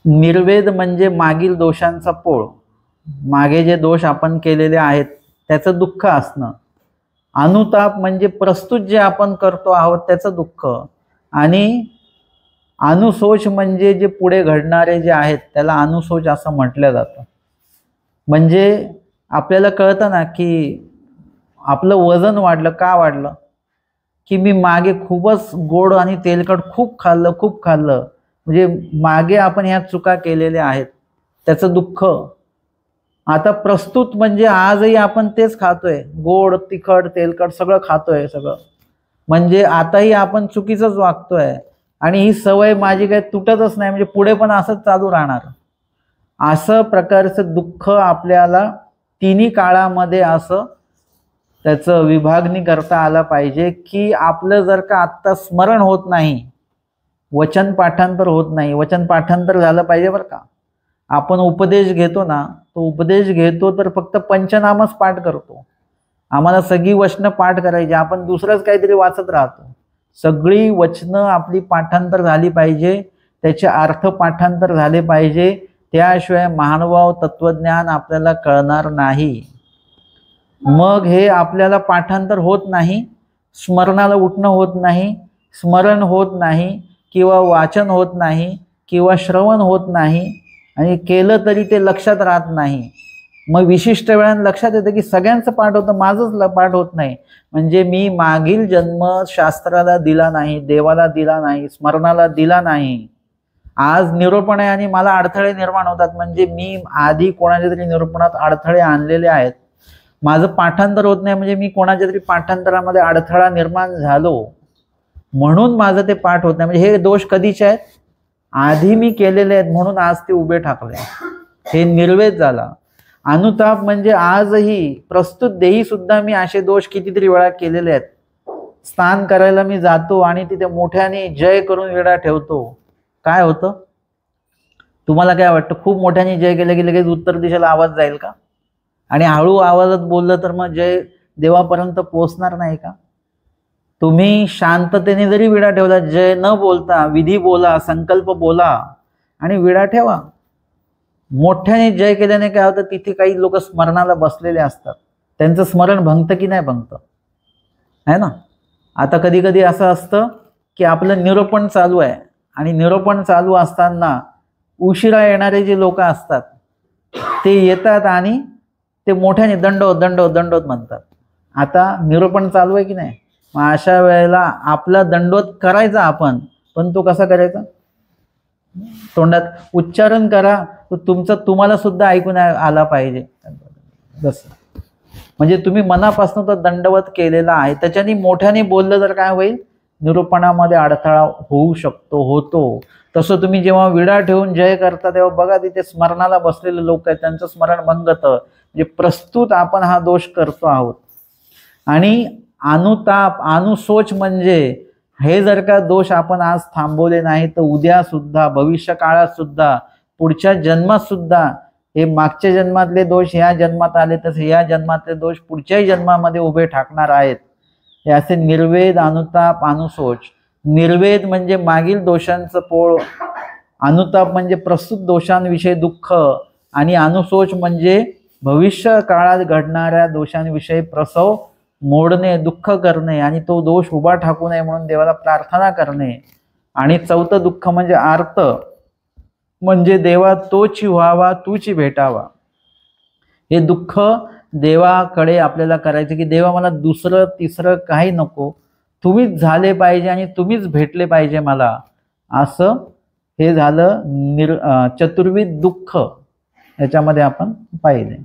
निर्वेद म्हणजे मागील दोषांचा पोळ, मागे जे दोष आपण केलेले आहेत त्याचं दुःख असणं. अनुताप म्हणजे प्रस्तुत जे आपण करतो आहोत त्याचं दुःख. आणि अनुशोच म्हणजे जे पुढे घडणारे जे आहेत त्याला अनुशोच असं म्हटलं जातं. म्हणजे आपल्याला कळतं ना की आपलं वजन वाढलं. का वाढलं? की मी मागे खूपच गोड आणि तेलकट खूप खाल्लं. म्हणजे मागे आपण ह्या चुका केलेल्या आहेत त्याचं दुःख. आता प्रस्तुत म्हणजे आजही आपण तेच खातोय, गोड तिखट तेलकट सगळं खातोय सगळं. म्हणजे आताही आपण चुकीचंच वागतोय आणि ही सवय माझी काही तुटतच नाही, म्हणजे पुढे पण असंच चालू राहणार. असं प्रकारचं दुःख आपल्याला तिन्ही काळामध्ये असं त्याचं विभागणी करता आला पाहिजे की आपलं जर का आत्ता स्मरण होत नाही, वचन पाठांतर होत नाही. वचन पाठांतर झालं पाहिजे बरं का. आपण उपदेश घेतो ना, तो उपदेश घेतो तर फक्त पंचनामच पाठ करतो. आम्हाला सगळी वचनं पाठ करायची, आपण दुसरंच काहीतरी वाचत राहतो. सगळी वचनं आपली पाठांतर झाली पाहिजे, त्याचे अर्थ पाठांतर झाले पाहिजे. त्याशिवाय महानुभाव तत्वज्ञान आपल्याला कळणार नाही. मग हे आपल्याला पाठांतर होत नाही, स्मरणाला उठणं होत नाही, स्मरण होत नाही किंवा वाचन होत नाही किंवा श्रवण होत नाही, आणि केलं तरी ते लक्षात राहत नाही. मग विशिष्ट वेळानं लक्षात येतं की सगळ्यांचं पाठ होतं, माझंच पाठ होत नाही. म्हणजे मी मागील जन्म शास्त्राला दिला नाही, देवाला दिला नाही, स्मरणाला दिला नाही. आज निरूपण आहे आणि मला अडथळे निर्माण होतात, म्हणजे मी आधी कोणाच्या तरी निरूपणात अडथळे आणलेले आहेत. माझं पाठांतर होत नाही म्हणजे मी कोणाच्या तरी पाठांतरामध्ये अडथळा निर्माण झालो म्हणून माझं ते पाठ होत नाही. म्हणजे हे दोष कधीचे आहेत? आधी मी केलेले आहेत म्हणून आज ते उभे ठाकले. हे निर्वेद झाला. अनुताप म्हणजे आजही प्रस्तुत देही सुद्धा मी असे दोष कितीतरी वेळा केलेले आहेत. स्नान करायला मी जातो आणि तिथे मोठ्याने जय करून विडा ठेवतो. काय होतं? तुम्हाला काय वाटतं? खूप मोठ्याने जय केलं की लगेच उत्तर दिशेला आवाज जाईल का? आणि हळू आवाजात बोललं तर मग जय देवापर्यंत पोहोचणार नाही का? तुम्ही शांततेने जरी विडा ठेवला, जय न बोलता विधी बोला, संकल्प बोला आणि विडा ठेवा. मोठ्याने जय केल्याने काय होतं? तिथे काही लोक स्मरणाला बसलेले असतात, त्यांचं स्मरण भंगतं की नाही भंगतं, आहे ना. आता कधी कधी असं असतं की आपलं निरूपण चालू आहे आणि निरूपण चालू असताना उशिरा येणारे जे लोक असतात ते येतात आणि ते मोठ्याने दंडोत दंडोत दंडोत म्हणतात. आता निरूपण चालू आहे की नाही, मग अशा वेळेला आपला दंडोत करायचा आपण, पण तो कसा करायचा? तोंडात उच्चारण करा, तो तुम्हाला सुद्धा ऐकून आला पाहिजे. बस, म्हणजे तुम्ही मनापासून तो दंडवत केलेला आहे. त्याच्याने मोठ्याने बोललं तर काय होईल? निरूपणामध्ये अडथळा होऊ शकतो, होतो. तसं तुम्ही जेव्हा विडा ठेवून जय करता तेव्हा बघा तिथे स्मरणाला बसलेले लोक आहेत, त्यांचं स्मरण भंगतं. म्हणजे प्रस्तुत आपण हा दोष करतो आहोत. आणि अनुताप अनुशोच म्हणजे हे जर का दोष आपण आज थांबवले नाही तर उद्या सुद्धा, भविष्य काळात सुद्धा, पुढच्या जन्मात सुद्धा हे मागच्या जन्मातले दोष ह्या जन्मात आले तसे ह्या जन्मातले दोष पुढच्याही जन्मामध्ये उभे ठाकणार आहेत. हे असे निर्वेद, अनुताप, अनुशोच. निर्वेद म्हणजे मागील दोषांचं पोळ, अनुताप म्हणजे प्रस्तुत दोषांविषयी दुःख, आणि अनुशोच म्हणजे भविष्य काळात घडणाऱ्या दोषांविषयी प्रसव मोडणे, दुःख करणे आणि तो दोष उभा ठाकू नये म्हणून देवाला प्रार्थना करणे. आणि चौथं दुःख म्हणजे आर्त, म्हणजे देवा तोची व्हावा तूची भेटावा. हे दुःख देवाकडे आपल्याला करायचं की देवा मला दुसरं तिसरं काही नको, तुम्हीच झाले पाहिजे आणि तुम्हीच भेटले पाहिजे मला. असं हे झालं चतुर्विध दुःख, याच्यामध्ये आपण पाहिले.